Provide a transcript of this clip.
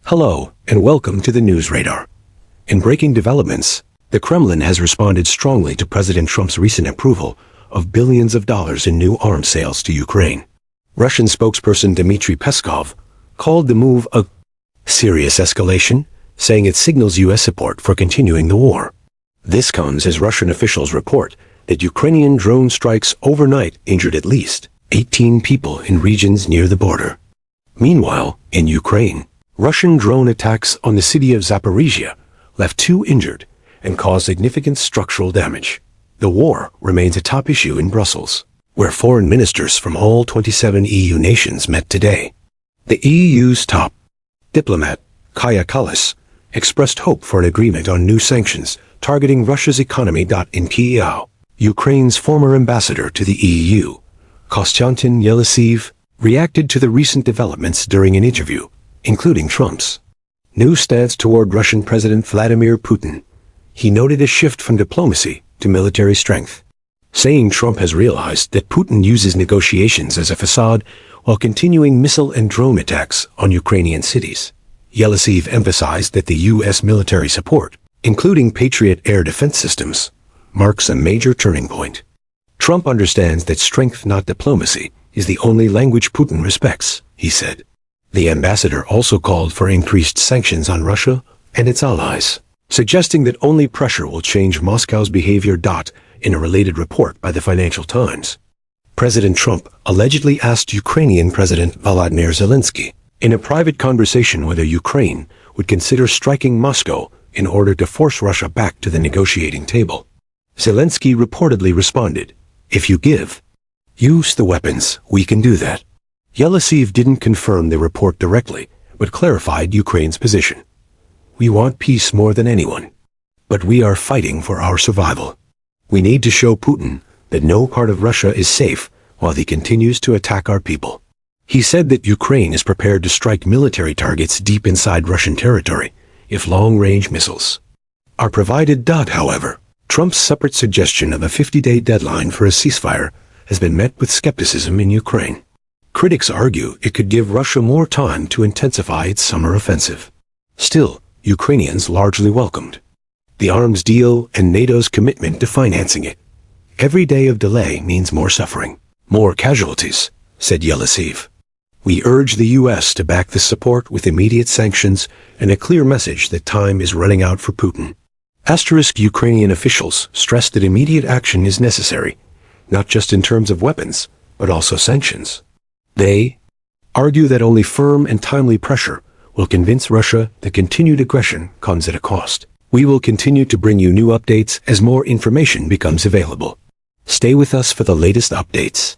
Hello, and welcome to the News Radar. In breaking developments, the Kremlin has responded strongly to President Trump's recent approval of billions of dollars in new arms sales to Ukraine. Russian spokesperson Dmitry Peskov called the move a serious escalation, saying it signals U.S. support for continuing the war. This comes as Russian officials report that Ukrainian drone strikes overnight injured at least 18 people in regions near the border. Meanwhile, in Ukraine, Russian drone attacks on the city of Zaporizhia left 2 injured and caused significant structural damage. The war remains a top issue in Brussels, where foreign ministers from all 27 EU nations met today. The EU's top diplomat, Kaja Kallas, expressed hope for an agreement on new sanctions targeting Russia's economy. In Kyiv, Ukraine's former ambassador to the EU, Konstantin Yeliseev, reacted to the recent developments during an interview, including Trump's new stance toward Russian President Vladimir Putin. He noted a shift from diplomacy to military strength, saying Trump has realized that Putin uses negotiations as a facade while continuing missile and drone attacks on Ukrainian cities. Yeliseev emphasized that the U.S. military support, including Patriot air defense systems, marks a major turning point. Trump understands that strength, not diplomacy, is the only language Putin respects, he said. The ambassador also called for increased sanctions on Russia and its allies, suggesting that only pressure will change Moscow's behavior. In a related report by the Financial Times, President Trump allegedly asked Ukrainian President Volodymyr Zelensky in a private conversation whether Ukraine would consider striking Moscow in order to force Russia back to the negotiating table. Zelensky reportedly responded, "If you use the weapons, we can do that." Yeliseev didn't confirm the report directly, but clarified Ukraine's position. "We want peace more than anyone, but we are fighting for our survival. We need to show Putin that no part of Russia is safe while he continues to attack our people." He said that Ukraine is prepared to strike military targets deep inside Russian territory if long-range missiles are provided. However, Trump's separate suggestion of a 50-day deadline for a ceasefire has been met with skepticism in Ukraine. Critics argue it could give Russia more time to intensify its summer offensive. Still, Ukrainians largely welcomed the arms deal and NATO's commitment to financing it. "Every day of delay means more suffering, more casualties," said Yeliseev. "We urge the U.S. to back this support with immediate sanctions and a clear message that time is running out for Putin." Ukrainian officials stressed that immediate action is necessary, not just in terms of weapons, but also sanctions. They argue that only firm and timely pressure will convince Russia that continued aggression comes at a cost. "We will continue to bring you new updates as more information becomes available. Stay with us for the latest updates."